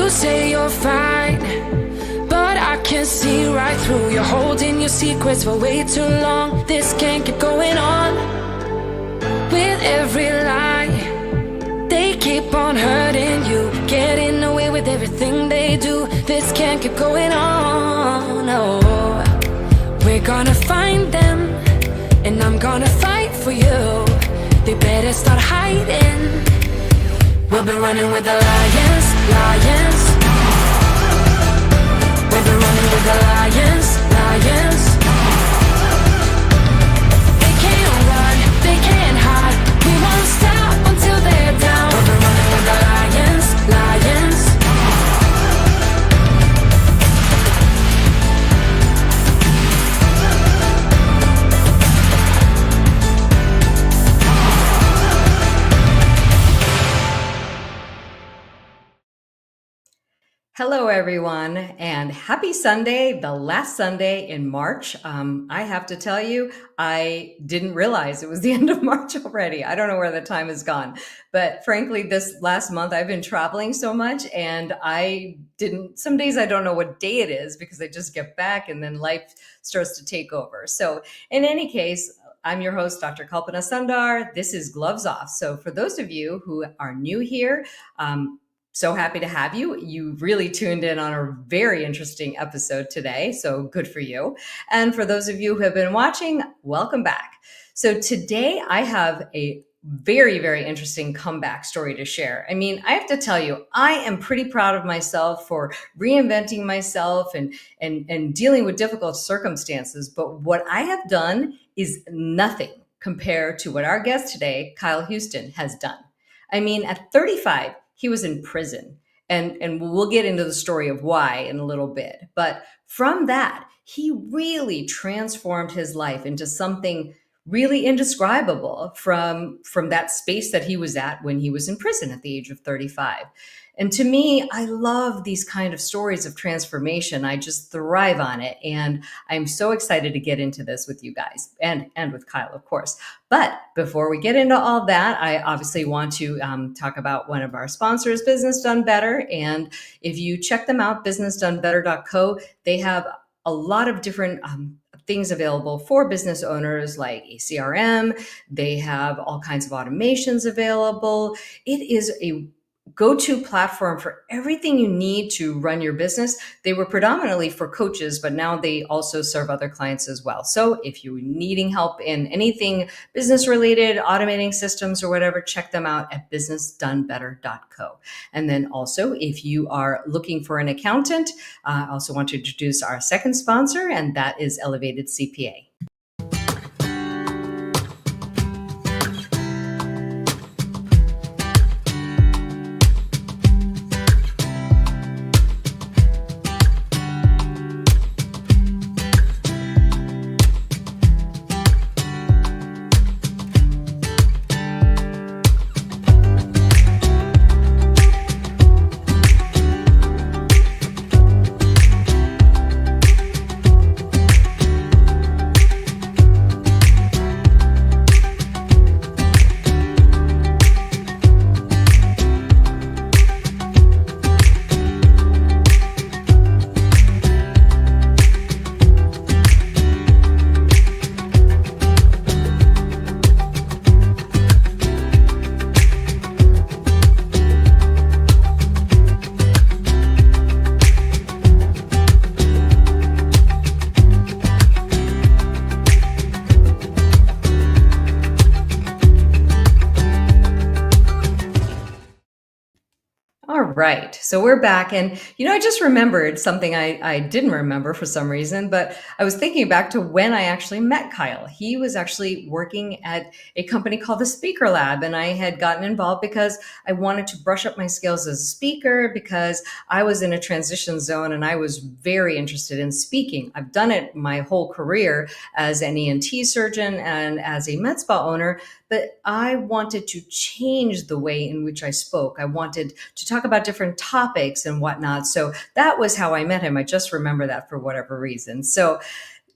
You say you're fine, but I can see right through. You're holding your secrets for way too long. This can't keep going on. With every lie, they keep on hurting you, getting away with everything they do. This can't keep going on. No, we're gonna find them, and I'm gonna fight for you. They better start hiding. We'll be running with the lions, lions. We'll be running with the lions, lions. They can't run, they can't hide. We won't stop until they're down. We'll be running with the lions, lions. Hello, everyone, and happy Sunday, the last Sunday in March. I have to tell you, I didn't realize it was the end of March already. I don't know where the time has gone. But frankly, this last month, I've been traveling so much, and some days I don't know what day it is because I just get back and then life starts to take over. So in any case, I'm your host, Dr. Kalpana Sundar. This is Gloves Off. So for those of you who are new here, so happy to have you. You really tuned in on a very interesting episode today, so good for you. And for those of you who have been watching, welcome back. So today I have a very, very interesting comeback story to share. I mean, I have to tell you, I am pretty proud of myself for reinventing myself and dealing with difficult circumstances. But what I have done is nothing compared to what our guest today, Kyle Houston, has done. I mean, at 35, he was in prison. And we'll get into the story of why in a little bit. But from that, he really transformed his life into something really indescribable from that space that he was at when he was in prison at the age of 35. And to me, I love these kind of stories of transformation. I just thrive on it. And I'm so excited to get into this with you guys and with Kyle, of course. But before we get into all that, I obviously want to talk about one of our sponsors, Business Done Better. And if you check them out, businessdonebetter.co, they have a lot of different things available for business owners like a CRM. They have all kinds of automations available. It is a go-to platform for everything you need to run your business. They were predominantly for coaches, but now they also serve other clients as well. So if you're needing help in anything business related, automating systems or whatever, check them out at businessdonebetter.co. And then also, if you are looking for an accountant, I also want to introduce our second sponsor, and that is Elevated CPA. Right. So we're back. And, I just remembered something I didn't remember for some reason, but I was thinking back to when I actually met Kyle. He was actually working at a company called the Speaker Lab. And I had gotten involved because I wanted to brush up my skills as a speaker because I was in a transition zone and I was very interested in speaking. I've done it my whole career as an ENT surgeon and as a med spa owner, but I wanted to change the way in which I spoke. I wanted to talk about different topics and whatnot. So that was how I met him. I just remember that for whatever reason. So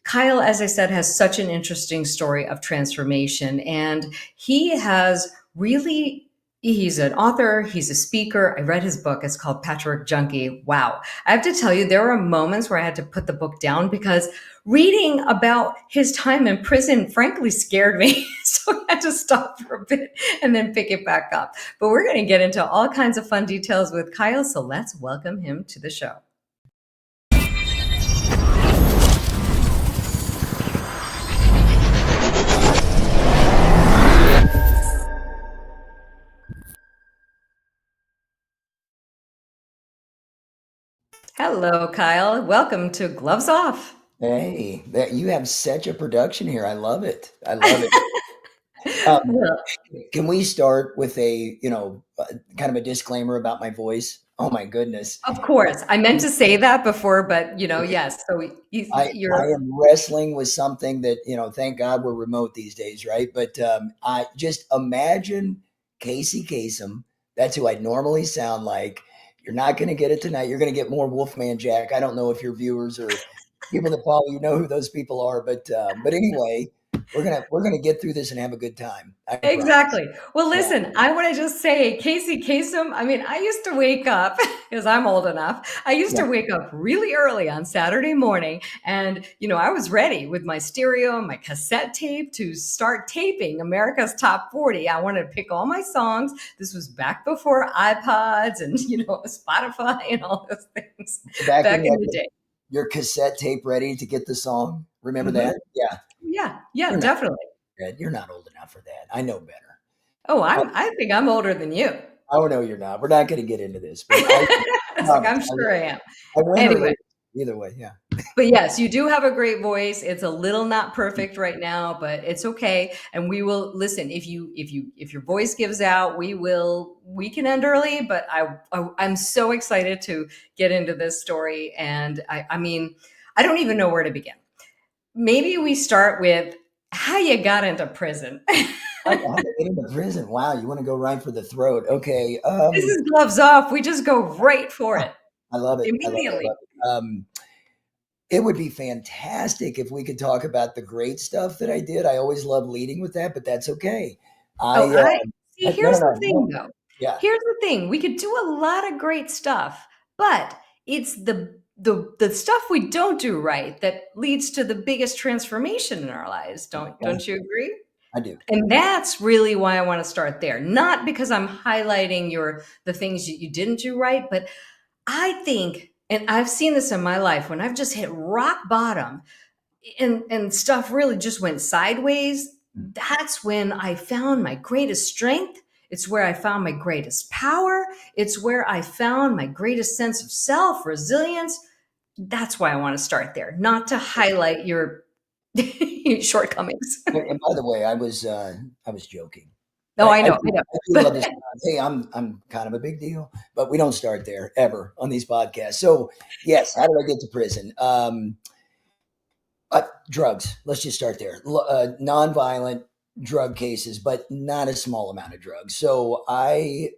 Kyle, as I said, has such an interesting story of transformation, and he has really He's an author, he's a speaker. I read his book. It's called Patchwork Junkie. Wow. I have to tell you, there were moments where I had to put the book down because reading about his time in prison frankly scared me. So I had to stop for a bit and then pick it back up. But we're going to get into all kinds of fun details with Kyle. So let's welcome him to the show. Hello, Kyle. Welcome to Gloves Off. Hey, that you have such a production here. I love it. I love it. Um, Well, can we start with kind of a disclaimer about my voice? Oh my goodness. of course, I meant to say that before, but yes. So I you're am wrestling with something that, thank God we're remote these days, right? But I just imagine Casey Kasem. That's who I normally sound like. You're not going to get it tonight. You're going to get more Wolfman Jack. I don't know if your viewers or people that follow you know who those people are, but anyway, we're gonna get through this and have a good time. I promise. exactly. Well, Yeah, listen, I want to just say, Casey Kasem. I mean, I used to wake up because I'm old enough. I used yeah. to wake up really early on Saturday morning, and I was ready with my stereo and my cassette tape to start taping America's Top 40. I wanted to pick all my songs. This was back before iPods and Spotify and all those things Back when back you in had the day. your cassette tape ready to get the song. Remember Mhm. that? Yeah. Yeah, yeah, You're not definitely. Red. You're not old enough for that. I know better. Oh, I, I think I'm older than you. I know you're not. We're not going to get into this, but I It's like promise. I'm sure I am. I win or Anyway, lose either way. Yeah. but yes, you do have a great voice. It's a little not perfect right now, but it's okay. And we will listen. If your voice gives out, we can end early. But I'm so excited to get into this story. And I mean, I don't even know where to begin. Maybe we start with how you got into prison. How to get into prison? Wow, you want to go right for the throat? Okay. This is gloves off. We just go right for it I love it. I love it. I immediately. love it. It would be fantastic if we could talk about the great stuff that I did. I always love leading with that, but that's okay. Oh, I, I see. no, no, Here's the no, thing, no. though. Yeah, Here's the thing. We could do a lot of great stuff, but it's the stuff we don't do right that leads to the biggest transformation in our lives. okay, Don't you agree? I do. And that's really why I want to start there. Not because I'm highlighting the things you didn't do right, but I think, and I've seen this in my life when I've just hit rock bottom and stuff really just went sideways. Mm. That's when I found my greatest strength. It's where I found my greatest power. It's where I found my greatest sense of self, resilience. That's why I want to start there, not to highlight your shortcomings. And by the way, I was joking. No, I know, I know. I do love But this. Hey, I'm kind of a big deal, but we don't start there ever on these podcasts. So yes, how did I get to prison? Drugs. Let's just start there. Nonviolent drug cases, but not a small amount of drugs. So I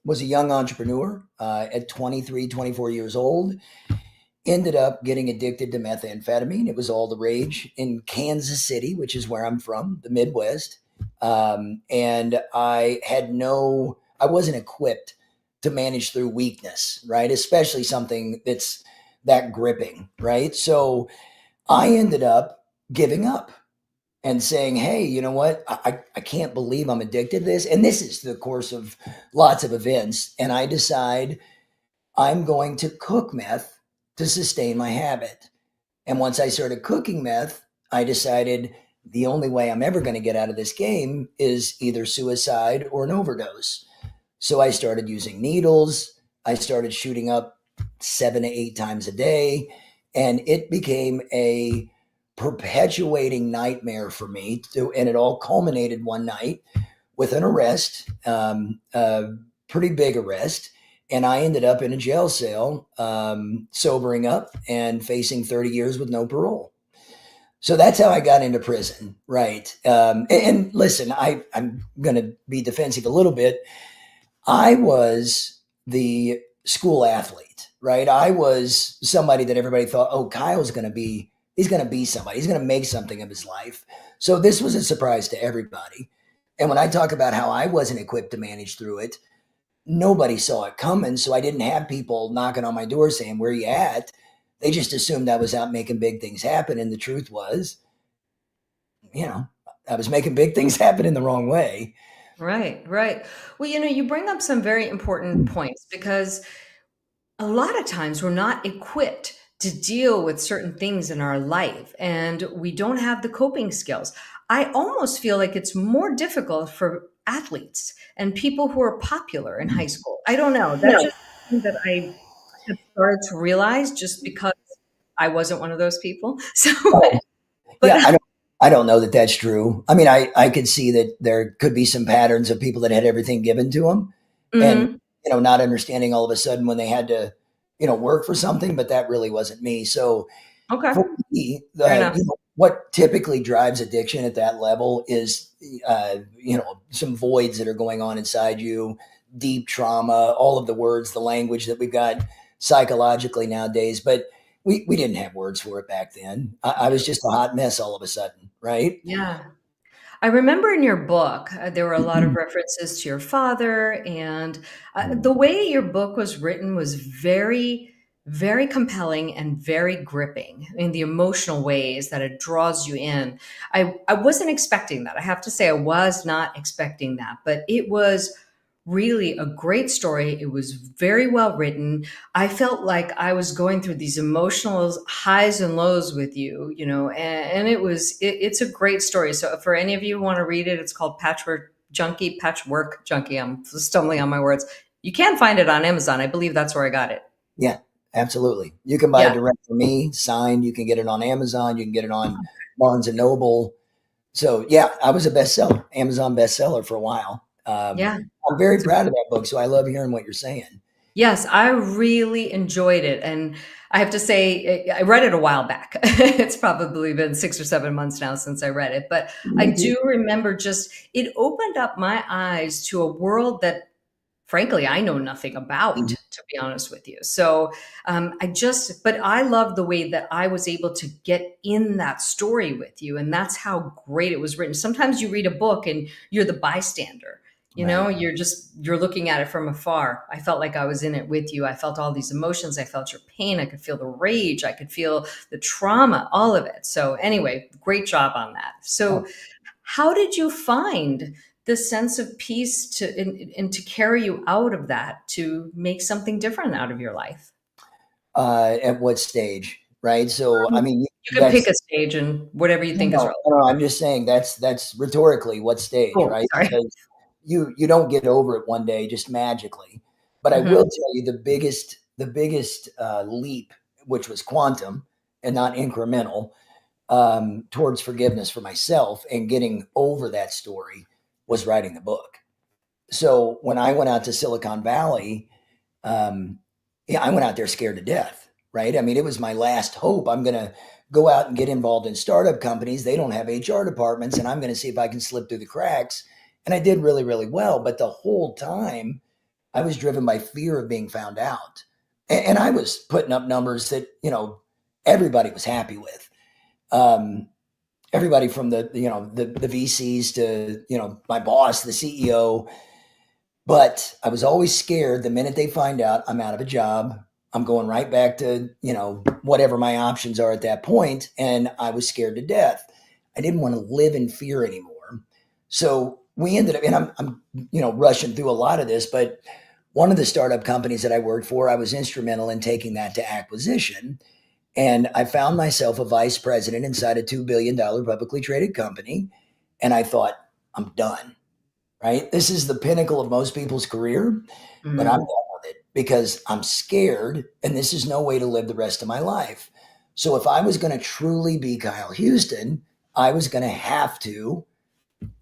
was a young entrepreneur at 23, 24 years old. Ended up getting addicted to methamphetamine. It was all the rage in Kansas City, which is where I'm from, the Midwest. And I wasn't equipped to manage through weakness, right? Especially something that's that gripping, right? So I ended up giving up and saying, hey, you know what? I can't believe I'm addicted to this. And this is the course of lots of events. And I decide I'm going to cook meth to sustain my habit. And once I started cooking meth, I decided the only way I'm ever going to get out of this game is either suicide or an overdose. So I started using needles. I started shooting up 7 to 8 times a day. And it became a perpetuating nightmare for me. And it all culminated one night with an arrest, a pretty big arrest. And I ended up in a jail cell, sobering up and facing 30 years with no parole. So that's how I got into prison, right? And listen, I'm going to be defensive a little bit. I was the school athlete, right? I was somebody that everybody thought, oh, he's going to be somebody. He's going to make something of his life. So this was a surprise to everybody. And when I talk about how I wasn't equipped to manage through it, nobody saw it coming. So I didn't have people knocking on my door saying, "Where you at?" They just assumed I was out making big things happen. And the truth was, you know, I was making big things happen in the wrong way. Right, right. Well, you bring up some very important points because a lot of times we're not equipped to deal with certain things in our life and we don't have the coping skills. I almost feel like it's more difficult for athletes and people who are popular in high school. I don't know. That's just something that I have started to realize just because I wasn't one of those people. So, Oh, but yeah, I don't know that that's true. I mean, I could see that there could be some patterns of people that had everything given to them, and mhm, not understanding all of a sudden when they had to, work for something. But that really wasn't me. So okay, for me, fair enough. what typically drives addiction at that level is, some voids that are going on inside you, deep trauma, all of the words, the language that we've got psychologically nowadays. But we didn't have words for it back then. I was just a hot mess all of a sudden, right? Yeah. I remember in your book, there were a lot of references to your father, and the way your book was written was very, very compelling and very gripping in the emotional ways that it draws you in. I wasn't expecting that. I have to say, I was not expecting that, but it was really a great story. It was very well written. I felt like I was going through these emotional highs and lows with you, and it's a great story. So for any of you who want to read it, it's called Patchwork Junkie. I'm stumbling on my words. You can find it on Amazon. I believe that's where I got it. Yeah, absolutely. You can buy it Yeah. direct from me, signed. You can get it on Amazon. You can get it on Barnes and Noble. So yeah, I was a bestseller, Amazon bestseller for a while. Yeah. I'm very It's a proud of that book. So I love hearing what you're saying. Yes, I really enjoyed it. And I have to say, I read it a while back. It's probably been 6 or 7 months now since I read it. But I Me too. do remember just it opened up my eyes to a world that, frankly, I know nothing about, Mhm. to be honest with you. So but I love the way that I was able to get in that story with you. And that's how great it was written. Sometimes you read a book and you're the bystander. Right. You're looking at it from afar. I felt like I was in it with you. I felt all these emotions. I felt your pain. I could feel the rage. I could feel the trauma, all of it. So, anyway, great job on that. Oh, So, how did you find the sense of peace and to carry you out of that to make something different out of your life? at what stage? Right. So, I mean, You can pick that's a stage and whatever you think is no, relevant. no, I'm just saying that's rhetorically what stage, Cool. right? Sorry. Because you don't get over it one day just magically. But I will Hmm. tell you the biggest leap, which was quantum and not incremental, towards forgiveness for myself and getting over that story was writing the book. So when I went out to Silicon Valley, um, yeah, I went out there scared to death, right? I mean, it was my last hope. I'm going to go out and get involved in startup companies. They don't have HR departments, and I'm going to see if I can slip through the cracks. And I did really, really well. But the whole time, I was driven by fear of being found out. And I was putting up numbers that, everybody was happy with. Um, Everybody from the VCs to, my boss, the CEO, but I was always scared the minute they find out I'm out of a job, I'm going right back to, whatever my options are at that point. And I was scared to death. I didn't want to live in fear anymore. So we ended up, and I'm rushing through a lot of this, but one of the startup companies that I worked for, I was instrumental in taking that to acquisition. And I found myself a vice president inside a $2 billion publicly traded company. And I thought, I'm done, right? This is the pinnacle of most people's career, but I'm Hmm. done with it because I'm scared and this is no way to live the rest of my life. So if I was going to truly be Kyle Houston, I was going to have to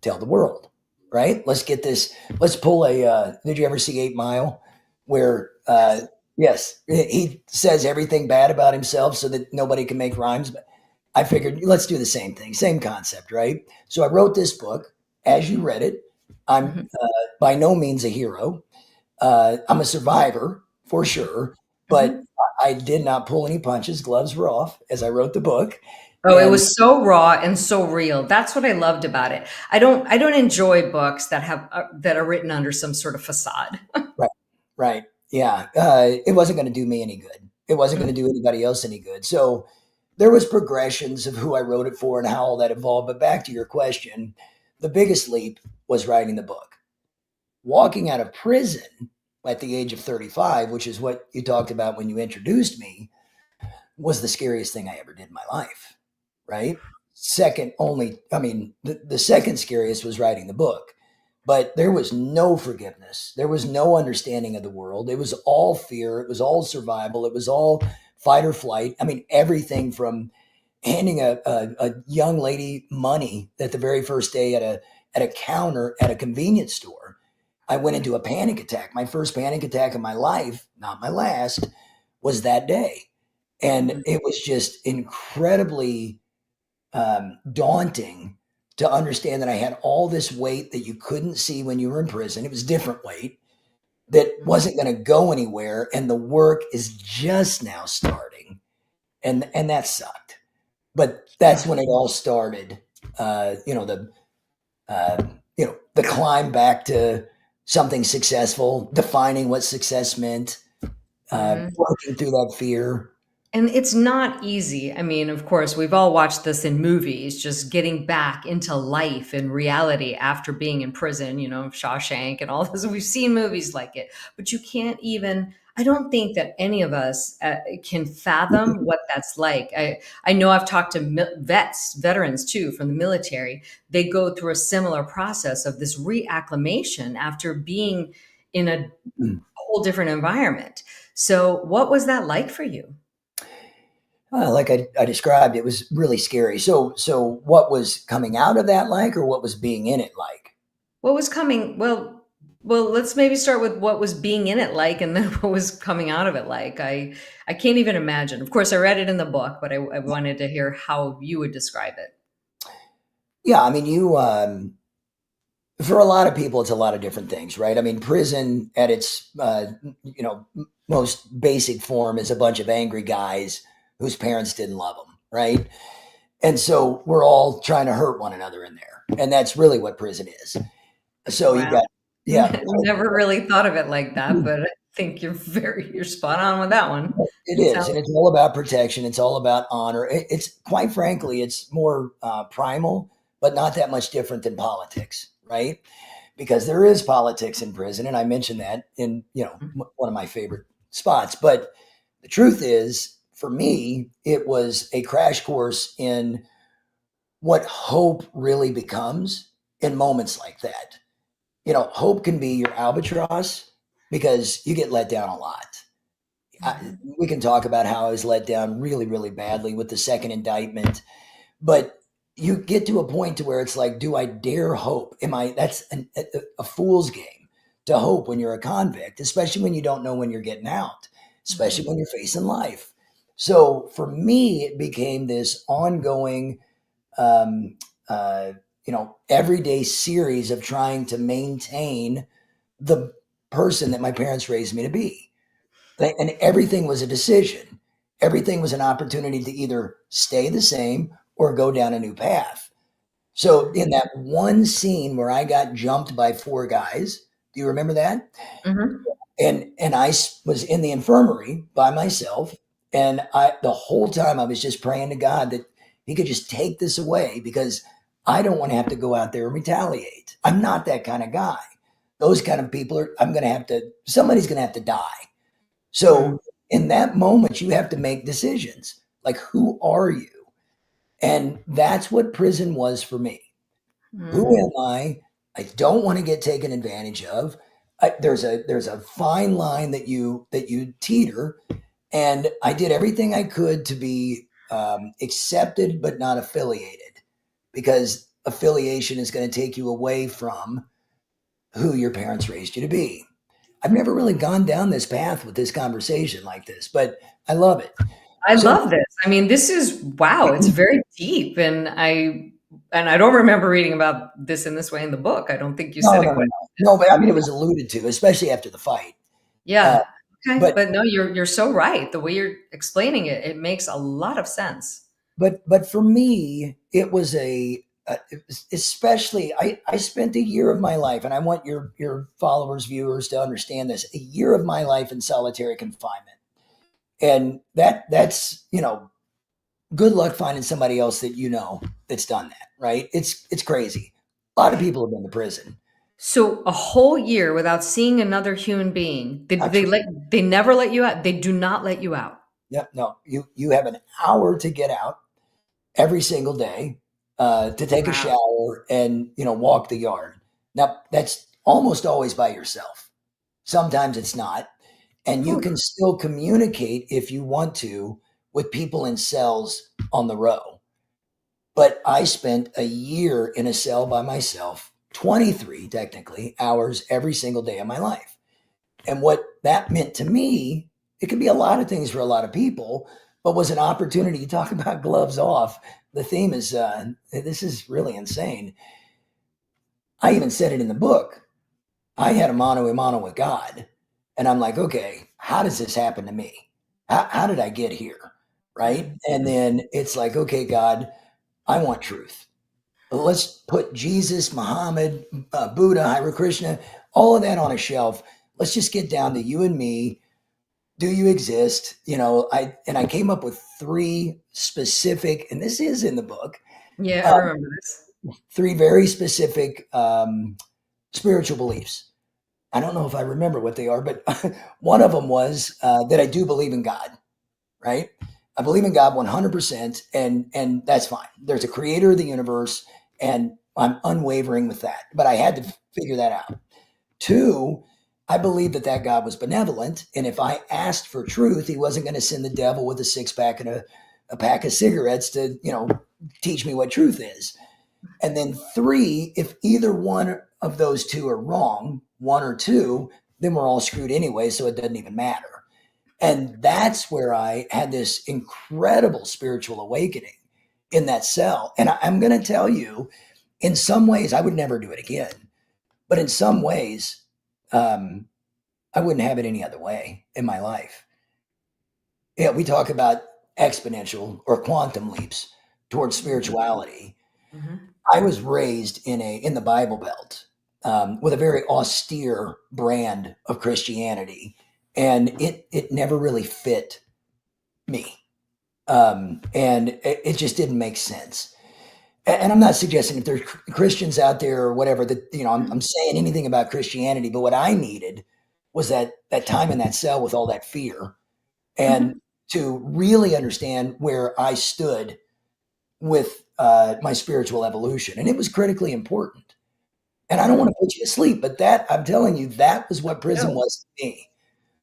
tell the world, right? Let's get this, let's pull did you ever see 8 Mile? Where, Yes. yes, he says everything bad about himself so that nobody can make rhymes. But I figured let's do the same thing, same concept, right? So I wrote this book. As you read it, I'm Hmm. by no means a hero. I'm a survivor for sure, but Hmm. I did not pull any punches. Gloves were off as I wrote the book. Oh, it And was so raw and so real. That's what I loved about it. I don't enjoy books that have that are written under some sort of facade. right, right, yeah, it wasn't going to do me any good. It wasn't going to do anybody else any good. So there was progressions of who I wrote it for and how all that evolved. But back to your question, the biggest leap was writing the book. Walking out of prison at the age of 35, which is what you talked about when you introduced me, was the scariest thing I ever did in my life, right? Second only, I mean, the second scariest was writing the book, but there was no forgiveness. There was no understanding of the world. It was all fear. It was all survival. It was all fight or flight. I mean, everything from handing a young lady money at the very first day at a counter at a convenience store. I went into a panic attack. My first panic attack of my life, not my last, was that day. And Mhm. it was just incredibly daunting to understand that I had all this weight that you couldn't see when you were in prison. It was different weight that wasn't going to go anywhere. And the work is just now starting. And that sucked. But that's when it all started. You know, uh, the climb back to something successful, defining what success meant, Mhm. working through that fear. And it's not easy. I mean, of course, we've all watched this in movies, just getting back into life and reality after being in prison, Shawshank and all this. We've seen movies like it, but you can't even, I don't think that any of us can fathom what that's like. I know I've talked to veterans too, from the military. They go through a similar process of this reacclimation after being in a whole different environment. So, what was that like for you? Like I described, it was really scary. So what was coming out of that like, or what was being in it like? What was coming well, let's maybe start with what was being in it like and then what was coming out of it like. I can't even imagine. Of course, I read it in the book, but I wanted to hear how you would describe it. Yeah, I mean, for a lot of people, it's a lot of different things, right? I mean, prison at its most basic form is a bunch of angry guys whose parents didn't love them, right? And so we're all trying to hurt one another in there, and that's really what prison is. So you've Wow. got yeah, Never really thought of it like that, but I think you're spot on with that one. it It is, sounds and it's all about protection. It's all about honor. It's quite frankly, it's more primal, but not that much different than politics, right? Because there is politics in prison, and I mentioned that in one of my favorite spots. But the truth is, for me, it was a crash course in what hope really becomes in moments like that. Hope can be your albatross because you get let down a lot. Mhm. We can talk about how I was let down really, really badly with the second indictment, but you get to a point to where it's like, do I dare hope? That's a fool's game to hope when you're a convict, especially when you don't know when you're getting out, especially Mhm. when you're facing life. So for me, it became this ongoing, um, everyday series of trying to maintain the person that my parents raised me to be. And everything was a decision. Everything was an opportunity to either stay the same or go down a new path. So in that one scene where I got jumped by four guys, do you remember that? Mhm. And was in the infirmary by myself, and I the whole time I was just praying to God that He could just take this away because I don't want to have to go out there and retaliate. I'm not that kind of guy. Those kind of people are. I'm going to have to. Somebody's going to have to die. So Mhm. in that moment, you have to make decisions. Like, who are you? And that's what prison was for me. Who Mhm. am I? I don't want to get taken advantage of. There's a fine line that you teeter, and I did everything I could to be accepted but not affiliated, because affiliation is going to take you away from who your parents raised you to be. I've never really gone down this path with this conversation like this, but I love it. I So love this. I mean, this is wow, it's very deep, and I don't remember reading about this in this way in the book. I don't think you no, said no, it no, quite no, like no. this. But I mean, it was alluded to, especially after the fight. Uh, Yeah. Okay, but but no, you're so right. The way you're explaining it, it makes a lot of sense. but for me, it was especially I spent a year of my life, and I want your followers, viewers to understand this, a year of my life in solitary confinement. And that's, good luck finding somebody else that that's done that, right? It's crazy. A lot of people have been to prison. So a whole year without seeing another human being. They, Not they true. let they never let you out. They do not let you out. Yep, no. You have an hour to get out every single day, to take a Wow. shower and walk the yard. Now that's almost always by yourself. Sometimes it's not, and you Ooh. can still communicate if you want to with people in cells on the row. But I spent a year in a cell by myself, 23 technically hours every single day of my life. And what that meant to me, it could be a lot of things for a lot of people, but was an opportunity to talk about gloves off. The theme is this is really insane. I even said it in the book. I had a mano a mano with God. And I'm like, okay, how does this happen to me? How did I get here? Right. And then it's like, okay, God, I want truth. Let's put Jesus, Muhammad, Buddha, Hare Krishna, all of that on a shelf. Let's just get down to you and me. Do you exist? I came up with three specific, and this is in the book, Yeah, I uh, remember this. three very specific spiritual beliefs. I don't know if I remember what they are, but one of them was that I do believe in God. Right? I believe in God 100%, and that's fine. There's a creator of the universe, and I'm unwavering with that. But I had to figure that out. Two, I believe that God was benevolent, and if I asked for truth, he wasn't going to send the devil with a six pack and a pack of cigarettes to teach me what truth is. And then three, if either one of those two are wrong, one or two, then we're all screwed anyway, so it doesn't even matter. And that's where I had this incredible spiritual awakening in that cell. And I'm going to tell you, in some ways, I would never do it again. But in some ways, um, I wouldn't have it any other way in my life. Yeah, we talk about exponential or quantum leaps towards spirituality. Mhm. I was raised in the Bible Belt, with a very austere brand of Christianity, and it never really fit me, and it just didn't make sense. And I'm not suggesting if there's Christians out there or whatever that I'm saying anything about Christianity, but what I needed was that time in that cell with all that fear, and Mhm. to really understand where I stood with my spiritual evolution, and it was critically important. And I don't want Mhm. to put you to sleep, but that I'm telling you, that was what prison No. was to me.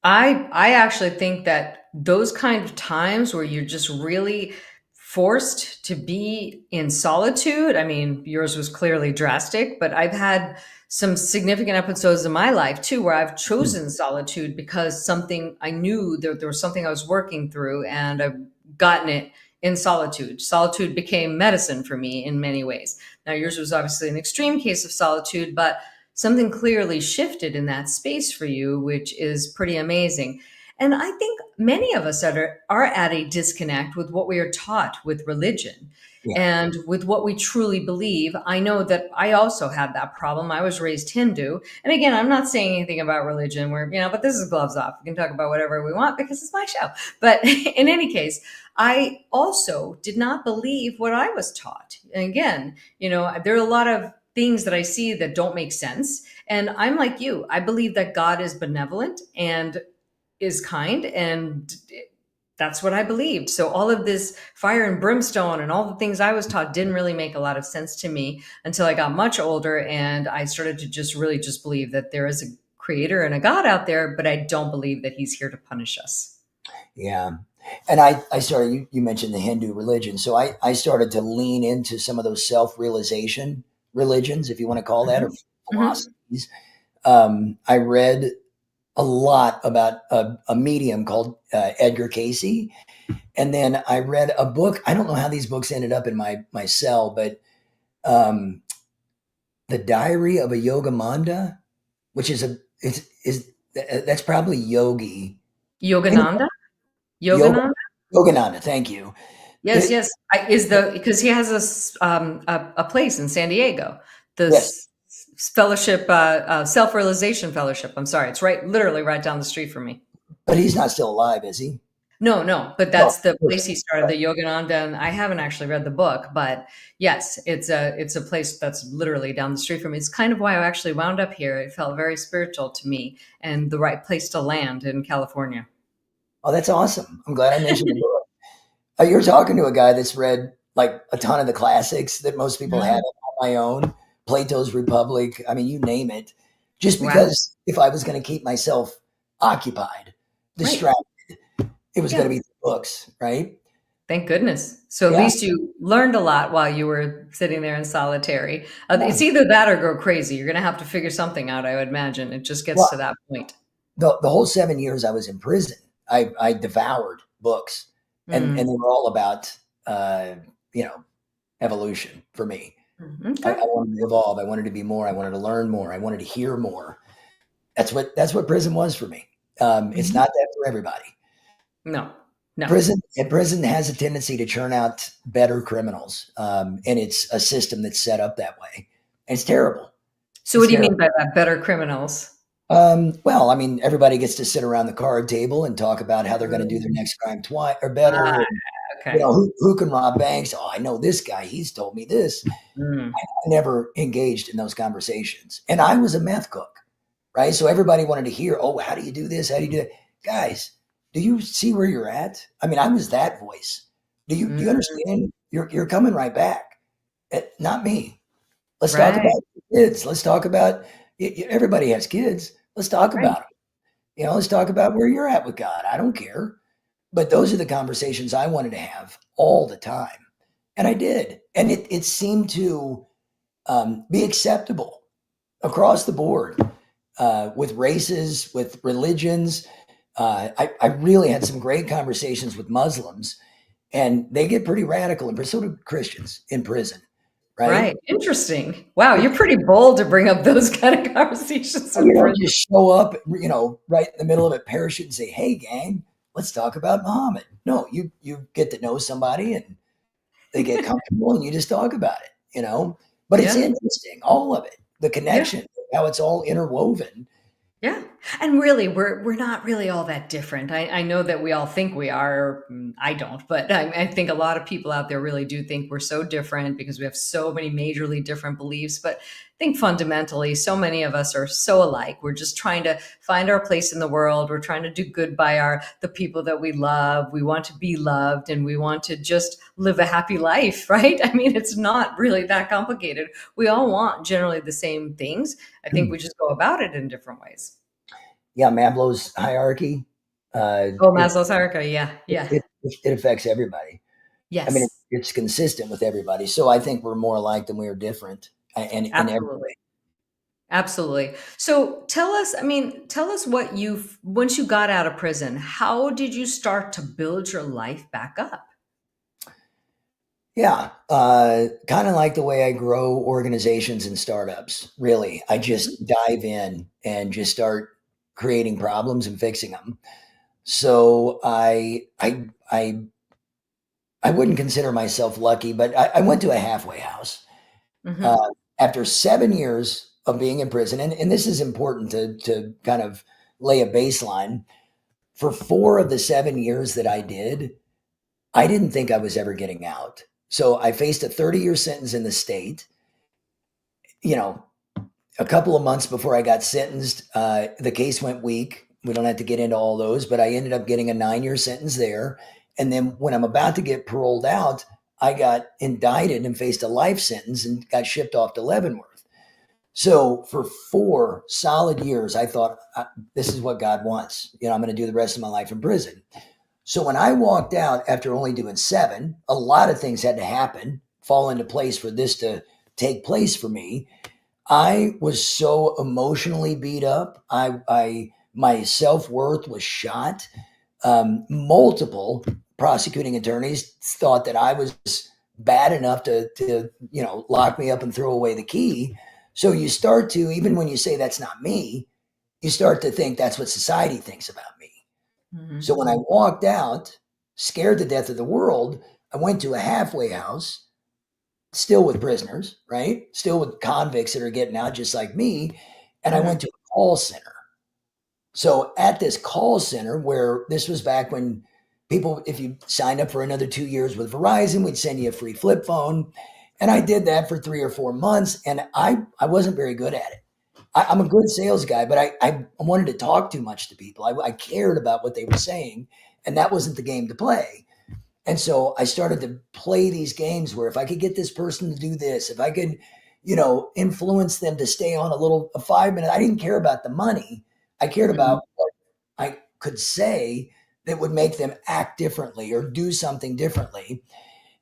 I actually think that those kind of times where you're just really forced to be in solitude, I mean, yours was clearly drastic, but I've had some significant episodes in my life too where I've chosen solitude because something I knew there was something I was working through and I've gotten it in solitude. Solitude became medicine for me in many ways. Now, yours was obviously an extreme case of solitude, but something clearly shifted in that space for you, which is pretty amazing. And I think many of us are at a disconnect with what we are taught with religion Yeah, and with what we truly believe. I know that I also had that problem. I was raised Hindu. And again, I'm not saying anything about religion but this is gloves off. We can talk about whatever we want because it's my show. But in any case, I also did not believe what I was taught. And again, there are a lot of things that I see that don't make sense. And I'm like you. I believe that God is benevolent and is kind, and that's what I believed. So all of this fire and brimstone and all the things I was taught didn't really make a lot of sense to me until I got much older and I started to just really just believe that there is a creator and a God out there, but I don't believe that he's here to punish us. yeah. And I started, you mentioned the Hindu religion. So I started to lean into some of those self realization religions, if you want to call that, or Mhm. Mhm. philosophies. I read a lot about a medium called Edgar Casey. And then I read a book. I don't know how these books ended up in my cell, but um, The Diary of a Yogamanda, which is that's probably Yogi. Yogananda? Yoga Yogananda? Yogananda, thank you. Yes, yes. Because he has a place in San Diego, the Yes, fellowship, self-realization fellowship. I'm sorry, it's literally right down the street from me. but he's not still alive, is he? No, no, but No, that's the of course place he started the Yogananda. And I haven't actually read the book, but yes, it's a place that's literally down the street from me. It's kind of why I actually wound up here. It felt very spiritual to me and the right place to land in California. Oh, that's awesome. I'm glad I mentioned the book. You're talking to a guy that's read like a ton of the classics that most people haven't. Mhm. On my own, Plato's Republic. I mean, you name it. Just Wow. because if I was going to keep myself occupied, Right. distracted, it was going Yeah. to be books, right? Thank goodness. So at Yeah, least you learned a lot while you were sitting there in solitary. yeah. It's either that or go crazy. You're going to have to figure something out, I would imagine. It just gets Well, to that point. the whole 7 years I was in prison, I devoured books, and Mm. they were all about uh, you know evolution for me. I Okay. wanted to evolve. I wanted to be more. I wanted to learn more. I wanted to hear more. That's what prison was for me. It's Mhm. not that for everybody. No, no. Prison has a tendency to churn out better criminals, and it's a system that's set up that way. And it's terrible. So It's what do you terrible. mean by that? Better criminals? Well, I mean, everybody gets to sit around the card table and talk about how they're going to do their Mm. next crime twice or Ah, better. And, okay. who can rob banks? Oh, I know this guy. He's told me this. Mm. I never engaged in those conversations, and I was a meth cook, right? So everybody wanted to hear, oh, how do you do this? How do you do that? Guys, do you see where you're at? I mean, I was that voice. Do you Mm. understand? You're coming right back. Not me. Let's talk Right, about kids. Let's talk about everybody has kids. Let's talk right. about them. Let's talk about where you're at with God. I don't care. But those are the conversations I wanted to have all the time. And I did. And it seemed to be acceptable across the board with races, with religions. I really had some great conversations with Muslims, and they get pretty radical, and so do Christians in prison, right? Right. Interesting. Wow, you're pretty bold to bring up those kind of conversations You in don't prison. just show up, right in the middle of a parachute and say, "Hey, gang, let's talk about Muhammad." No, you get to know somebody, and they get comfortable, and you just talk about it. But it's Yeah. interesting, all of it, the Yeah. connection, how it's all interwoven. Yeah, and really, we're not really all that different. I know that we all think we are. I don't, but I think a lot of people out there really do think we're so different because we have so many majorly different beliefs. But I think fundamentally, so many of us are so alike. We're just trying to find our place in the world. We're trying to do good by the people that we love. We want to be loved, and we want to just live a happy life, right? I mean, it's not really that complicated. We all want generally the same things. I think we just go about it in different ways. Yeah, Maslow's hierarchy, Oh, it Maslow's hierarchy. Yeah, yeah. it affects everybody. I mean, Yes, it's consistent with everybody. So I think we're more alike than we are different, and in every absolutely. Absolutely. So tell us what once you got out of prison, how did you start to build your life back up? yeah, kind of like the way I grow organizations and startups. Really, I Mhm. just dive in and just start creating problems and fixing them. So I wouldn't consider myself lucky, but I went to a halfway house uh, Mhm. after 7 years of being in prison, and this is important to kind of lay a baseline. For 4 of the 7 years that I did, I didn't think I was ever getting out. So I faced a 30-year sentence in the state. You know, a couple of months before I got sentenced, the case went weak. We don't have to get into all those, but I ended up getting a 9-year sentence there. And then when I'm about to get paroled out, I got indicted and faced a life sentence and got shipped off to Leavenworth. So for 4 solid years, I thought, this is what God wants. I'm going to do the rest of my life in prison. So when I walked out after only doing 7, a lot of things had to happen, fall into place for this to take place for me. I was so emotionally beat up. My self worth was shot. Multiple prosecuting attorneys thought that I was bad enough to lock me up and throw away the key. So you start to, even when you say that's not me, you start to think that's what society thinks about me. So Mhm. when I walked out, scared to death of the world, I went to a halfway house, still with prisoners, right? Still with convicts that are getting out just like me. And I Mhm. went to a call center. So at this call center, where this was back when people, if you signed up for another 2 years with Verizon, we'd send you a free flip phone. And I did that for 3 or 4 months, and I wasn't very good at it. I'm a good sales guy, but I wanted to talk too much to people. I cared about what they were saying, and that wasn't the game to play. And so I started to play these games where if I could get this person to do this, if I could, influence them to stay on a 5 minute, I didn't care about the money. I cared Mhm. about what I could say that would make them act differently or do something differently.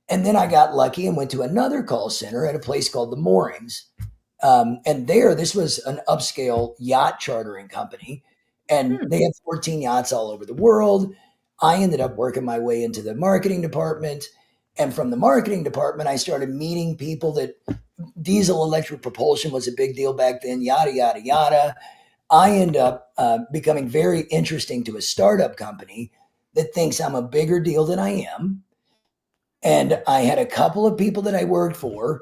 And then I got lucky and went to another call center at a place called the Moorings. And there, this was an upscale yacht chartering company, and Hmm. they had 14 yachts all over the world. I ended up working my way into the marketing department. And from the marketing department, I started meeting people that diesel electric propulsion was a big deal back then, yada, yada, yada. I end up becoming very interesting to a startup company that thinks I'm a bigger deal than I am. And I had a couple of people that I worked for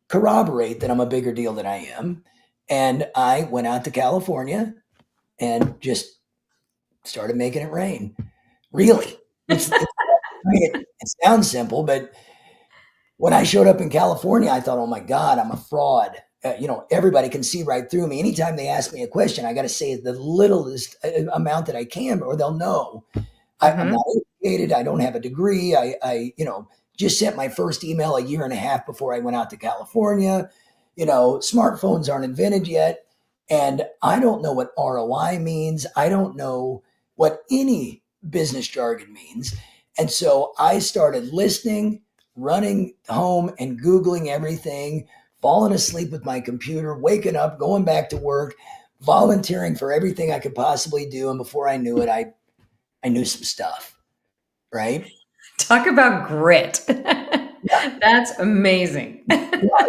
corroborate that I'm a bigger deal than I am. And I went out to California and just started making it rain. Really. It sounds simple, but when I showed up in California, I thought, oh my God, I'm a fraud. Everybody can see right through me. Anytime they ask me a question, I got to say the littlest amount that I can, or they'll know. I'm Mhm. not educated. I don't have a degree. I just sent my first email a year and a half before I went out to California. Smartphones aren't invented yet. And I don't know what ROI means. I don't know what any business jargon means. And so I started listening, running home and Googling everything, falling asleep with my computer, waking up, going back to work, volunteering for everything I could possibly do. And before I knew it, I knew some stuff, right? Talk about grit. Yeah. That's amazing. Yeah,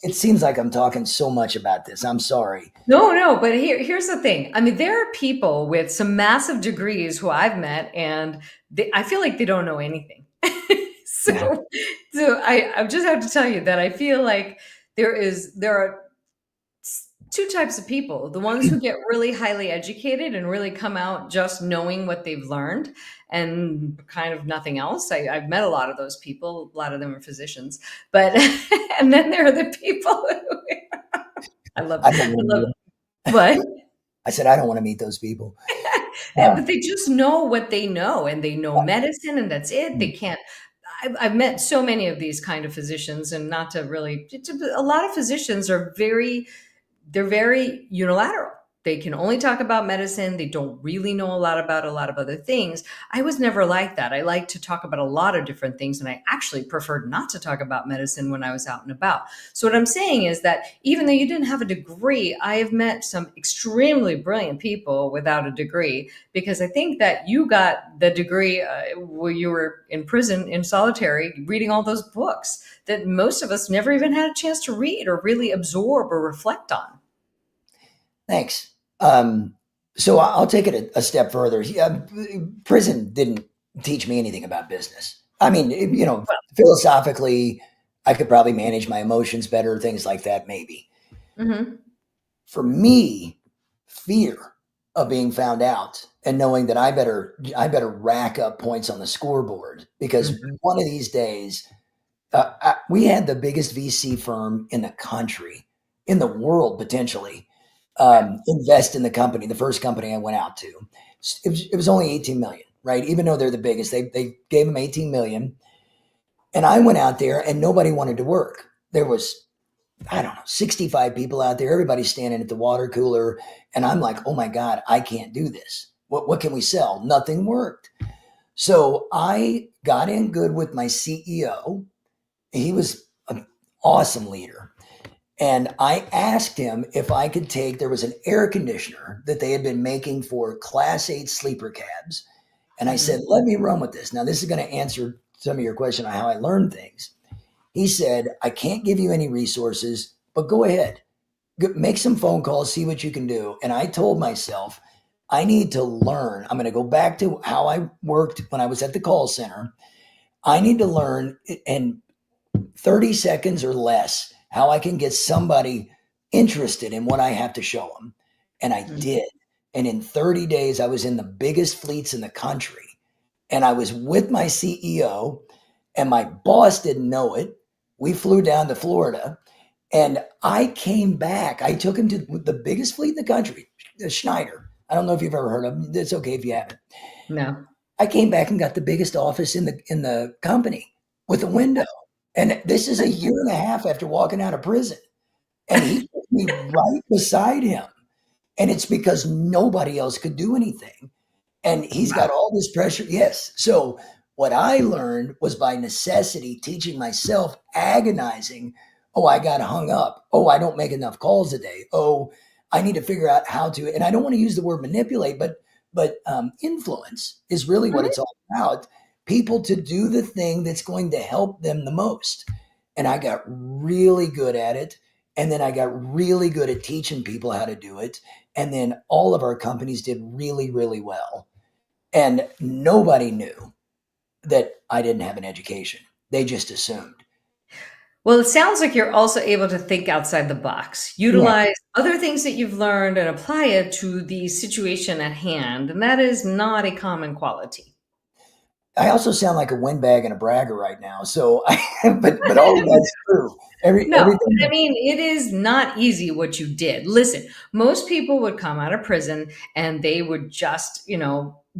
it seems like I'm talking so much about this. I'm sorry. No, no, but here's the thing. I mean, there are people with some massive degrees who I've met, and I feel like they don't know anything. Yeah. so, so I just have to tell you that I feel like there are two types of people: the ones who get really highly educated and really come out just knowing what they've learned and kind of nothing else. I've met a lot of those people. A lot of them are physicians, but and then there are the people who I I don't want to love meet what. I said I don't want to meet those people. Yeah. But they just know what they know, and they know medicine, and that's it. They can't. I've met so many of these kind of physicians, and not to really, a lot of physicians are they're very unilateral. They can only talk about medicine. They don't really know a lot of other things. I was never like that. I like to talk about a lot of different things, and I actually preferred not to talk about medicine when I was out and about. So what I'm saying is that even though you didn't have a degree, I have met some extremely brilliant people without a degree, because I think that you got the degree where you were in prison in solitary reading all those books that most of us never even had a chance to read or really absorb or reflect on. Thanks. So I'll take it a step further. Yeah, prison didn't teach me anything about business. I mean, philosophically, I could probably manage my emotions better, things like that, maybe. Mhm. For me, fear of being found out and knowing that I better rack up points on the scoreboard, because Mhm. one of these days, we had the biggest VC firm in the country, in the world potentially, invest in the company. The first company I went out to, it was only 18 million, right? Even though they're the biggest, they gave them 18 million, and I went out there and nobody wanted to work. There was, I don't know, 65 people out there. Everybody's standing at the water cooler. And I'm like, oh my God, I can't do this. What can we sell? Nothing worked. So I got in good with my CEO. He was an awesome leader. And I asked him if I could take, there was an air conditioner that they had been making for Class 8 sleeper cabs. And I said, Mhm. let me run with this. Now, this is going to answer some of your question on how I learned things. He said, I can't give you any resources, but go ahead, make some phone calls, see what you can do. And I told myself, I need to learn. I'm going to go back to how I worked when I was at the call center. I need to learn in 30 seconds or less how I can get somebody interested in what I have to show them. And I Mhm. did. And in 30 days, I was in the biggest fleets in the country. And I was with my CEO, and my boss didn't know it. We flew down to Florida, and I came back. I took him to the biggest fleet in the country, Schneider. I don't know if you've ever heard of him. It's okay if you haven't. No. I came back and got the biggest office in the company with a window. And this is a year and a half after walking out of prison. And he put me right beside him. And it's because nobody else could do anything. And he's got all this pressure. Yes. So what I learned was by necessity, teaching myself, agonizing. Oh, I got hung up. Oh, I don't make enough calls a day. Oh, I need to figure out how to. And I don't want to use the word manipulate, but influence is really what Mhm. it's all about. People to do the thing that's going to help them the most. And I got really good at it. And then I got really good at teaching people how to do it. And then all of our companies did really, really well. And nobody knew that I didn't have an education. They just assumed. Well, it sounds like you're also able to think outside the box, Yeah. utilize other things that you've learned and apply it to the situation at hand. And that is not a common quality. I also sound like a windbag and a bragger right now. So, but all of that's true. No, but I Everything. mean, it is not easy what you did. Listen, most people would come out of prison and they would just,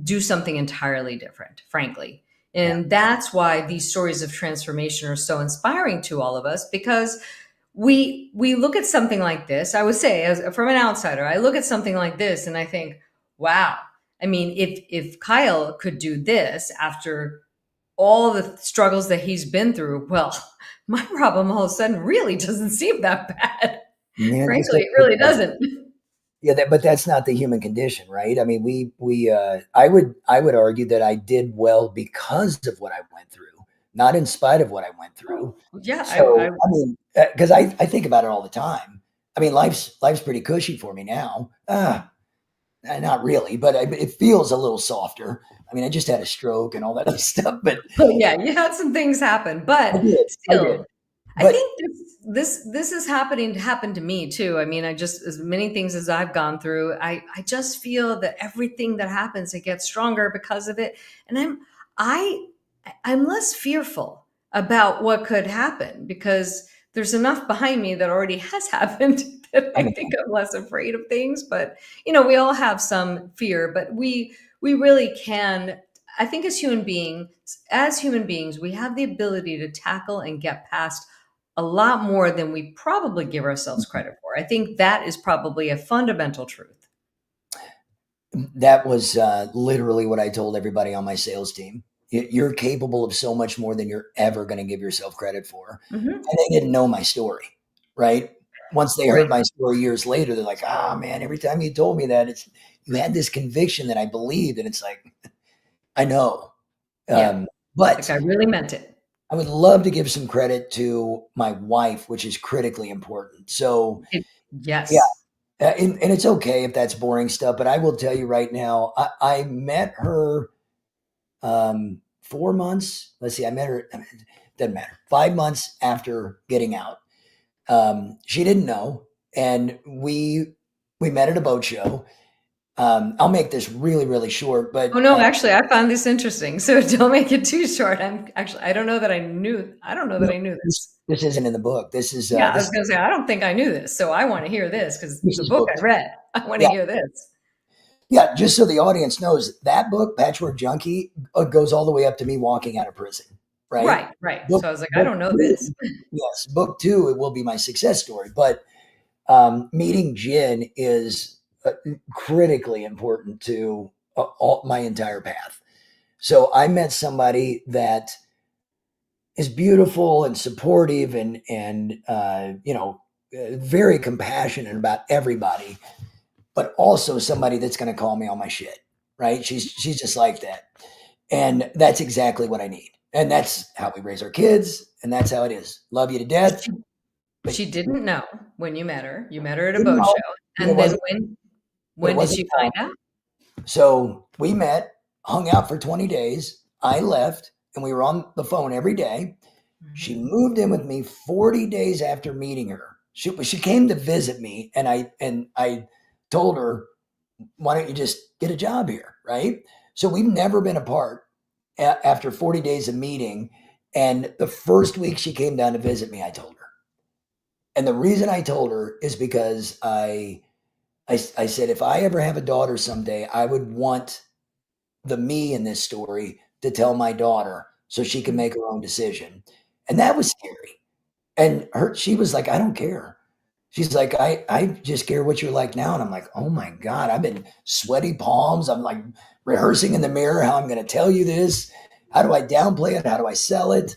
do something entirely different, frankly. Yeah. And that's why these stories of transformation are so inspiring to all of us because we look at something like this. I would say, as from an outsider, I look at something like this and I think, wow. I mean, if Kyle could do this after all the struggles that he's been through, well, my problem all of a sudden really doesn't seem that bad. Yeah, Frankly, it really doesn't. yeah, but that's not the human condition, right? I mean, I would argue that I did well because of what I went through, not in spite of what I went through. Oh, yeah, So, I mean, because I think about it all the time. I mean, life's pretty cushy for me now. Not really, but it feels a little softer. I mean, I just had a stroke and all that other stuff, but oh, yeah, you had some things happen, I but did, I did. still, I But think this is happened to me too. I mean, I just as many things as I've gone through, I just feel that everything that happens, it gets stronger because of it. And I I'm less fearful about what could happen because there's enough behind me that already has happened that I I mean, think I'm less afraid of things. But we all have some fear, but we really can. I think as human beings, we have the ability to tackle and get past a lot more than we probably give ourselves credit for. I think that is probably a fundamental truth. that was literally what I told everybody on my sales team. You're capable of so much more than you're ever going to give yourself credit for. Mhm. And they didn't know my story, right? Once they Right. heard my story years later, they're like, "Ah, man! Every time you told me that, it's you had this conviction that I believed." And it's like, I know, Yeah. Like but I really meant it. I would love to give some credit to my wife, which is critically important. So, It yeah, yes. and it's okay if that's boring stuff, but I will tell you right now, I met her 4 months. Let's see, I met her, doesn't matter, 5 months after getting out. She didn't know, and we met at a boat show. I'll make this really, really short, Oh, but no, actually, I found this interesting, so don't make it too short. I don't know that no, I knew this, this. this isn't in the book. Yeah, I was gonna say, I don't think I knew this, so I wanna hear this because This the is book book I two. read, I wanna Yeah, hear this. yeah. Just so the audience knows, that book, Patchwork Junkie, goes all the way up to me walking out of prison. Right. Right, right. Book So I was like, I book don't know this. two, yes. Book two, it will be my success story. But meeting Jen is critically important to my entire path. So I met somebody that is beautiful and supportive and very compassionate about everybody, but also somebody that's going to call me on my shit. Right? She's just like that, and that's exactly what I need. And that's how we raise our kids, and that's how it is. Love you to death, She but she didn't know when you met her. You met her at a didn't boat know, show, but it and then wasn't. But it when did wasn't. she find out? So we met, hung out for 20 days. I left, and we were on the phone every day. She Mhm. moved in with me 40 days after meeting her. She came to visit me, and I told her, why don't you just get a job here, right? So we've never been apart after 40 days of meeting. And the first week she came down to visit me, I told her. And the reason I told her is because I said, if I ever have a daughter someday, I would want the me in this story to tell my daughter so she can make her own decision. And that was scary. And she was like, I don't care. She's like, I just care what you're like now. And I'm like, oh my God, I've been sweaty palms. I'm like rehearsing in the mirror how I'm going to tell you this. How do I downplay it? How do I sell it?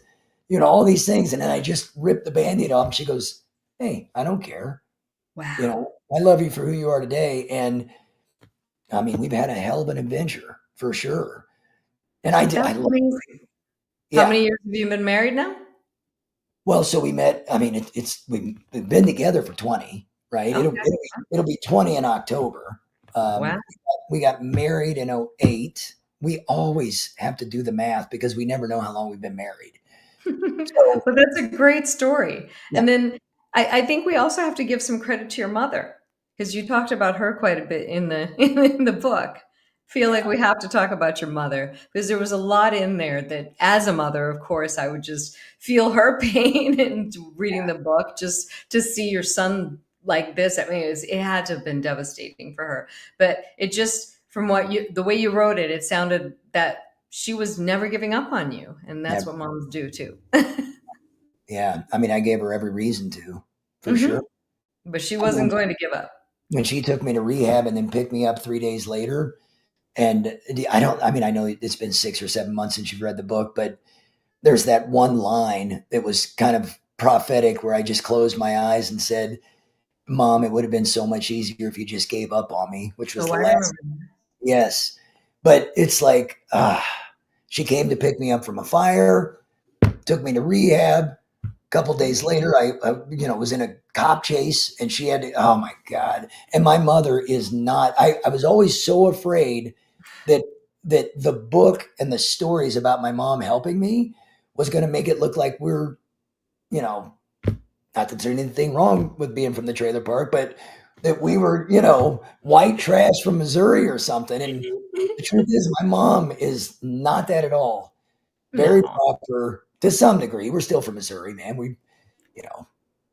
All these things. And then I just ripped the band-aid off. And she goes, hey, I don't care. Wow. I love you for who you are today. And I mean, we've had a hell of an adventure for sure. And I That's love, amazing. How yeah. many years have you been married now? Well, so we met. I mean, we've been together for 20, right? Okay. It'll be 20 in October. Wow. We got married in '08. We always have to do the math because we never know how long we've been married. So Well, that's a great story. yeah, And then I think we also have to give some credit to your mother because you talked about her quite a bit in the in the book. Feel like yeah, we have to talk about your mother because there was a lot in there that, as a mother, of course, I would just feel her pain and reading the book just to see your son like this. I mean, it had to have been devastating for her. But it just, from the way you wrote it, it sounded that she was never giving up on you, and that's never. what moms do too. Yeah, I mean, I gave her every reason to, for Hmm. sure. But she I mean, wasn't going to give up. when she took me to rehab and then picked me up 3 days later, and I don't. I mean, I know it's been 6 or 7 months since you've read the book, but there's that one line that was kind of prophetic where I just closed my eyes and said, Mom, it would have been so much easier if you just gave up on me, which was Oh, the I last. remember. Yes. But it's like, she came to pick me up from a fire, took me to rehab. A couple days later, I was in a cop chase, and she had to, oh my God. And my mother is not, I was always so afraid that, that the book and the stories about my mom helping me was going to make it look like we're, you know, not that there's anything wrong with being from the trailer park, but that we were, white trash from Missouri or something. And the truth is, my mom is not that at all. Very No. proper to some degree. We're still from Missouri, man. You know,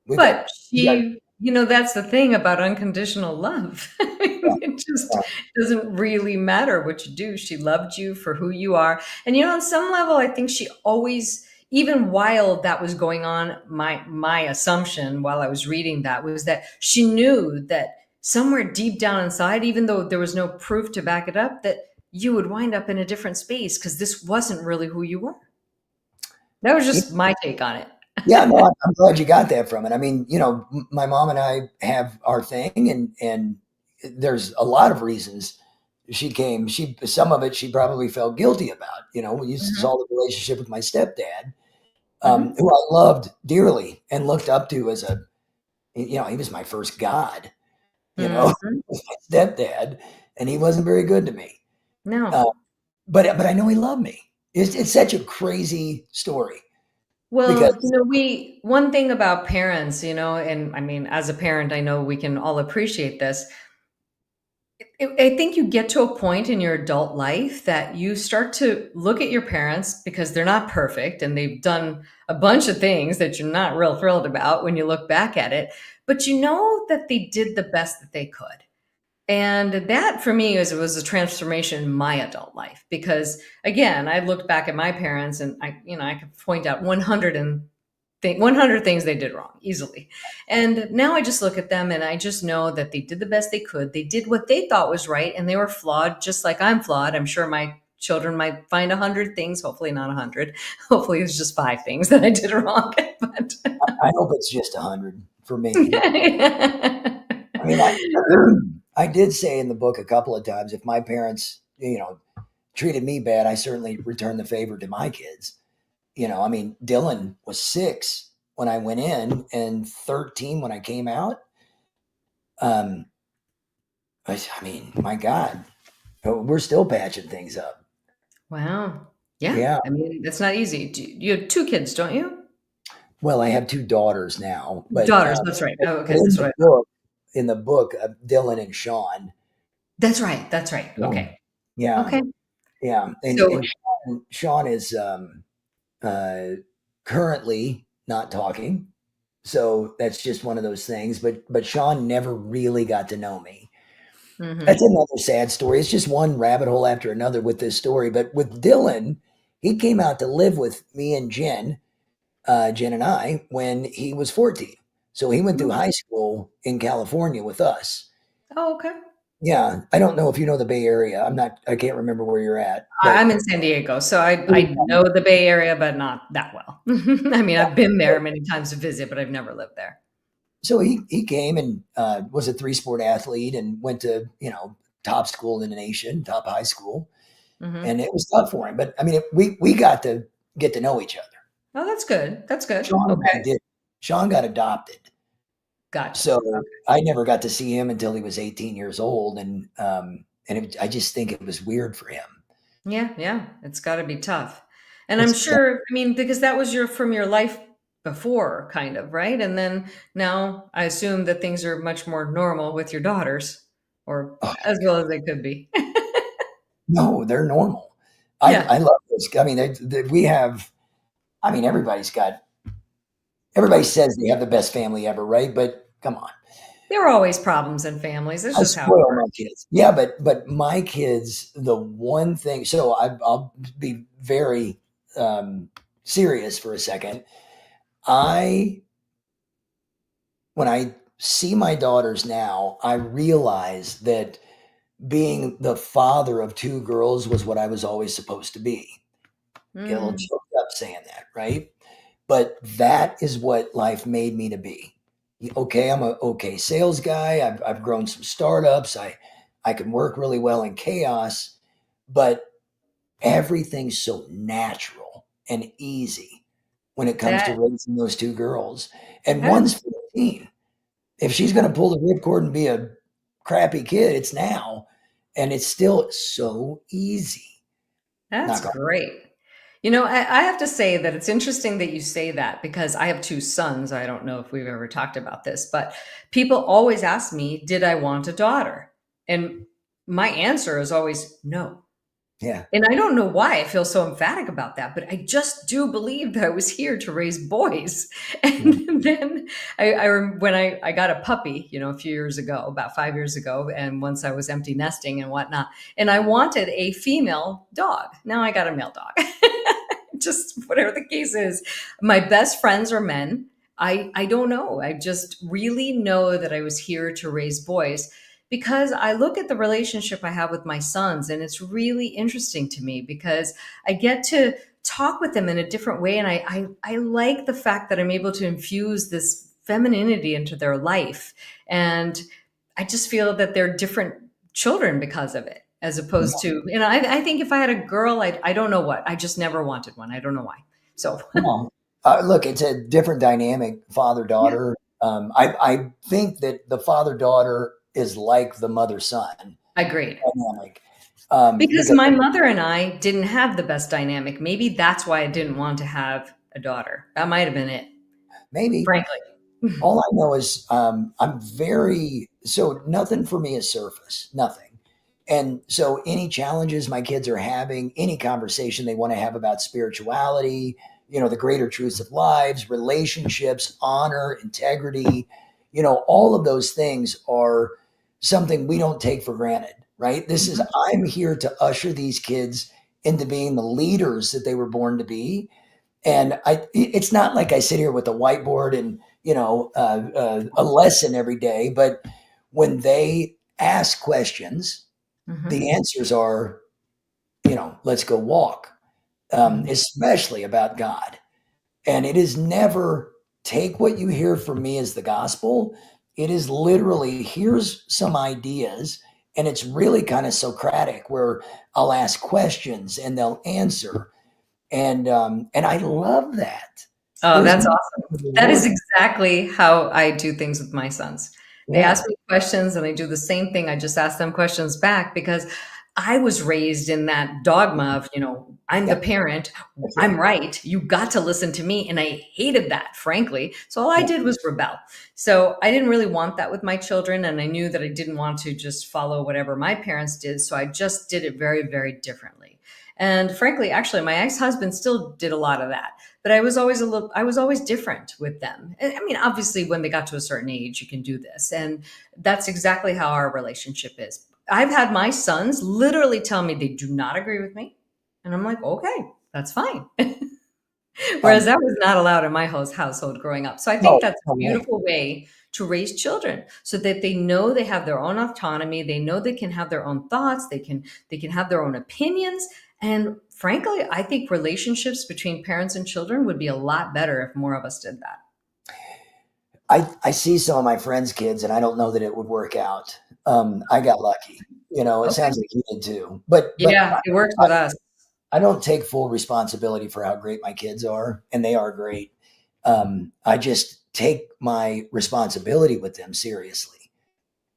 we got, But we got, that's the thing about unconditional love. It just uh, doesn't really matter what you do. She loved you for who you are. And on some level, I think she always, even while that was going on, my assumption while I was reading that was that she knew that somewhere deep down inside, even though there was no proof to back it up, that you would wind up in a different space because this wasn't really who you were. That was just my take on it. yeah, no, I'm glad you got that from it. I mean, my mom and I have our thing, and there's a lot of reasons she came. Some of it she probably felt guilty about. We used to Mhm, saw the relationship with my stepdad, mhm, who I loved dearly and looked up to as he was my first god, you know, mhm. was my stepdad, and he wasn't very good to me. Uh, No. but I know he loved me. It's such a crazy story Well, because we one thing about parents, and I mean, as a parent, I know we can all appreciate this. I think you get to a point in your adult life that you start to look at your parents because they're not perfect and they've done a bunch of things that you're not real thrilled about when you look back at it, but you know that they did the best that they could. And that for me was a transformation in my adult life because again, I looked back at my parents and I could point out 100 things they did wrong easily. And now I just look at them and I just know that they did the best they could. They did what they thought was right and they were flawed just like I'm flawed. I'm sure my children might find 100 things, hopefully not 100. Hopefully it's just 5 things that I did wrong. But I hope it's just 100 for me. I mean, I did say in the book a couple of times, if my parents, treated me bad, I certainly return the favor to my kids. I mean, Dylan was 6 when I went in and 13 when I came out. Um, I mean, my God, we're still patching things up. Wow. Yeah. Yeah. I mean, it's not easy. You have 2 kids, don't you? Well, I have 2 daughters now, but, Daughters, that's right. Oh, okay, in that's the what I book in the book, Dylan and Sean. that's right. Yeah. Okay. Yeah, Okay. yeah, So and Sean is, uh, currently not talking, so that's just one of those things, but Sean never really got to know me. That's mhm. another sad story. It's just one rabbit hole after another with this story, but with Dylan, he came out to live with me and Jen and I, when he was 14. So he went through Mm. high school in California with us. Oh, okay. Yeah, I don't know if you know the Bay Area. I can't remember where you're at, I'm but in San Diego, so I know the Bay Area, but not that well. I mean, I've been there many times to visit, but I've never lived there. so he came and was a 3 sport athlete and went to top school in the nation, top high school, and Mhm. it was tough for him. But I mean, we got to get to know each other. Oh, that's good. That's good. Sean and I Okay. did. Sean got adopted, Gotcha. so Okay. I never got to see him until he was 18 years old, I just think it was weird for him. Yeah, yeah. It's gotta be tough. And I'm It's sure, I mean, because that was from your life before, kind of, right? And then now I assume that things are much more normal with your daughters, or as well as they could be. no, they're normal. Yeah. I love this. I mean, we have. I mean, everybody says they have the best family ever, right? But come on, There are always problems in families. That's I just how it spoil my works. kids. Yeah, but my kids, the one thing. So I'll be very um, serious for a second. I when I see my daughters now, I realize that being the father of 2 girls was what I was always supposed to be. Get a little Mm, choked up saying that, right? But that is what life made me to be. Okay, I'm a okay sales guy. I've grown some startups. I can work really well in chaos, but everything's so natural and easy when it comes to that raising those 2 girls. And that is one's 15. If she's going to pull the ripcord and be a crappy kid, it's now, and it's still so easy. that's Not going. great. You know, I have to say that it's interesting that you say that because I have 2 sons. I don't know if we've ever talked about this, but people always ask me, "Did I want a daughter?" And my answer is always no. Yeah. And I don't know why I feel so emphatic about that, but I just do believe that I was here to raise boys. Mm. And then when I got a puppy, you know, a few years ago, about 5 years ago, and once I was empty nesting and whatnot, and I wanted a female dog. Now I got a male dog. Just whatever the case is. My best friends are men. I don't know. I just really know that I was here to raise boys because I look at the relationship I have with my sons and it's really interesting to me because I get to talk with them in a different way and I like the fact that I'm able to infuse this femininity into their life and I just feel that they're different children because of it as opposed to you know I think if I had a girl I don't know what I just never wanted one I don't know why so Well, look, it's a different dynamic, father yeah daughter. I think that the father daughter is like the mother son agreed. dynamic, Because because my mother and I didn't have the best dynamic. Maybe that's why I didn't want to have a daughter. That might have been it, maybe frankly. all I know is I'm very so nothing for me is surface, nothing. And so any challenges my kids are having, any conversation they want to have about spirituality, the greater truths of lives, relationships, honor, integrity, all of those things are something we don't take for granted, right? This is Mhm. I'm here to usher these kids into being the leaders that they were born to be, and it's not like I sit here with a whiteboard and a lesson every day, but when they ask questions, Mhm. the answers are, let's go walk, Mhm. especially about God. And it is never take what you hear from me as the gospel. It is literally here's some ideas, and it's really kind of Socratic, where I'll ask questions and they'll answer, and I love that. Oh, There's that's nothing awesome. That is rewarding. exactly how I do things with my sons. They Yeah. ask me questions and I do the same thing. I just ask them questions back because I was raised in that dogma of, I'm the Yep, parent, that's I'm right. right, you got to listen to me. And I hated that, frankly. So all I Yeah. did was rebel. So I didn't really want that with my children. And I knew that I didn't want to just follow whatever my parents did. So I just did it very, very differently. And frankly, actually, my ex-husband still did a lot of that. But I was always different with them. I mean, obviously, when they got to a certain age, you can do this. And that's exactly how our relationship is. I've had my sons literally tell me they do not agree with me. And I'm like, okay, that's fine. Whereas Um, that was not allowed in my household growing up. So I think no, that's no a way. beautiful way to raise children so that they know they have their own autonomy. They know they can have their own thoughts. They can have their own opinions. And frankly, I think relationships between parents and children would be a lot better if more of us did that. I see some of my friends' kids, and I don't know that it would work out. I got lucky. It Okay. sounds like you did too. But Yeah, it works I, with us. I don't take full responsibility for how great my kids are, and they are great. I just take my responsibility with them seriously.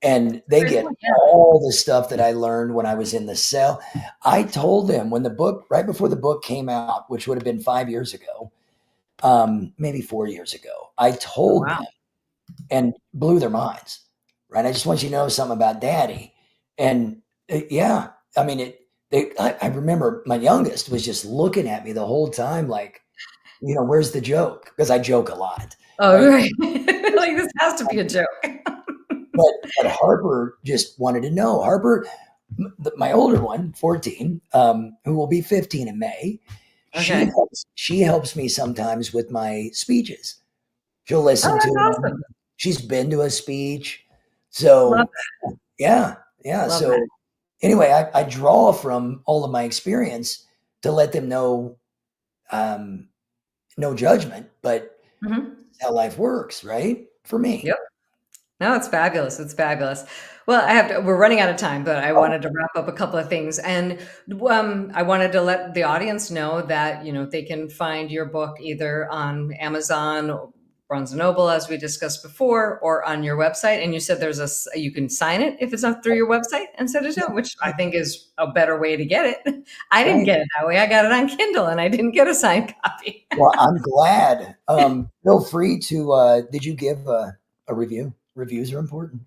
And they Very get good, yeah. all the stuff that I learned when I was in the cell. I told them when right before the book came out, which would have been 5 years ago, maybe 4 years ago, I Oh, told wow. them and blew their minds. Right? I just want you to know something about Daddy, and yeah, I mean it. I remember my youngest was just looking at me the whole time, like, where's the joke? Because I joke a lot, Oh, right? right. Like, this has to be a joke. But Harper just wanted to know. Harper, my older one, 14, who will be 15 in May, Okay. she helps me sometimes with my speeches. She'll Oh, listen to that's them. awesome. She's been to a speech. Love So yeah, yeah. that, love that. So anyway, I draw from all of my experience to let them know, um, no judgment, but Mhm. how life works, right? For me. Yep. No, it's fabulous, it's fabulous. Well, we're running out of time, but I Oh, wanted to wrap up a couple of things, and, I wanted to let the audience know that, they can find your book either on Amazon, or Barnes& and Noble, as we discussed before, or on your website, and you said you can sign it if it's not through your website and send it yeah, to 'em, which I think is a better way to get it. I didn't right. get it that way, I got it on Kindle, and I didn't get a signed copy. Well, I'm glad. Feel free to. Did you give a review? Reviews are important.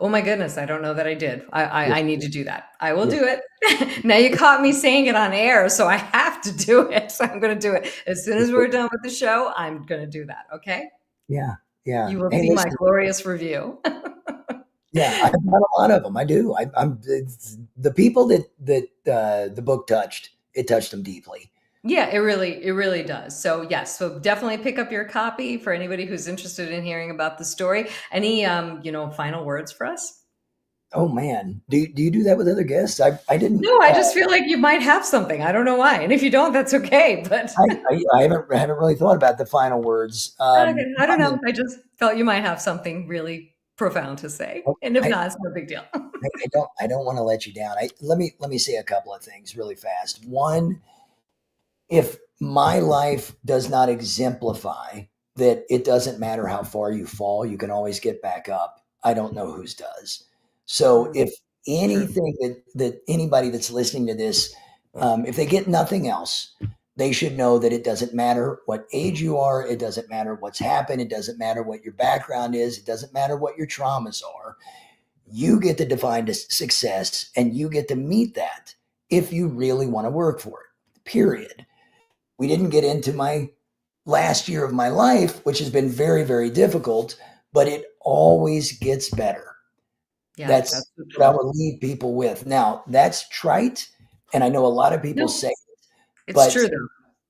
Oh my goodness, I don't know that I did. I need to do that. I will Yeah, do it. Now you caught me saying it on air, so I have to do it. So I'm going to do it. As soon as we're done with the show, I'm going to do that. Okay? yeah, yeah. You will Hey, see my listen. glorious review. Yeah, I've got a lot of them. I do. I'm it's the people that the book touched. It touched them deeply. Yeah, it really does. So yes, so definitely pick up your copy for anybody who's interested in hearing about the story. Any final words for us? Oh man, do you do that with other guests? I didn't. No, I just feel like you might have something. I don't know why. And if you don't, that's okay. But I haven't really thought about the final words. okay, I I don't know. mean, I just felt you might have something really profound to say. And if I, not, it's no big deal. I don't want to let you down. Let me say a couple of things really fast. One, if my life does not exemplify that it doesn't matter how far you fall, you can always get back up. I don't know whose does. So Mm, if true. anything that anybody that's listening to this, if they get nothing else, they should know that it doesn't matter what age you are. It doesn't matter what's happened. It doesn't matter what your background is. It doesn't matter what your traumas are. You get to define success and you get to meet that if you really want to work for it, period. We didn't get into my last year of my life, which has been very, very difficult, but it always gets better. Yeah, That's that's so what I true. would leave people with. Now, that's trite, and I know a lot of people No, say it, it's but true though.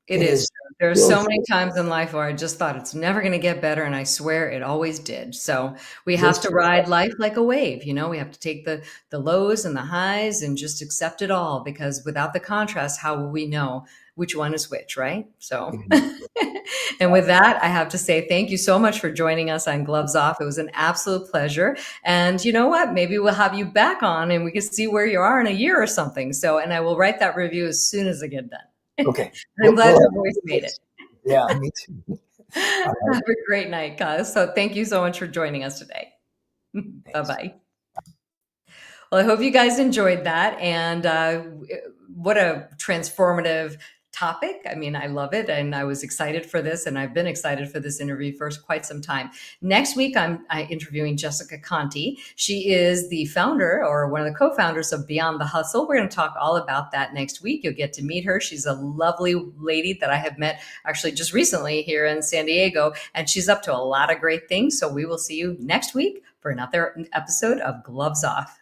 It it is is true. There's still so many true. times in life where I just thought it's never going to get better, and I swear it always did. So we have Just to ride life like a wave. We have to take the lows and the highs and just accept it all. Because without the contrast, how will we know which one is which, right? So. And with that, I have to say thank you so much for joining us on Gloves Off. It was an absolute pleasure. And you know what? Maybe we'll have you back on and we can see where you are in a year or something. So, and I will write that review as soon as I get done. okay. And I'm glad We'll your have voice made it. yeah, me too. All right. Have a great night, guys. So thank you so much for joining us today. Bye Thanks. bye. Well, I hope you guys enjoyed that. And what a transformative topic. I mean, I love it. And I was excited for this. And I've been excited for this interview for quite some time. Next week, I'm interviewing Jessica Conti. She is the founder or one of the co-founders of Beyond the Hustle. We're going to talk all about that next week. You'll get to meet her. She's a lovely lady that I have met actually just recently here in San Diego. And she's up to a lot of great things. So we will see you next week for another episode of Gloves Off.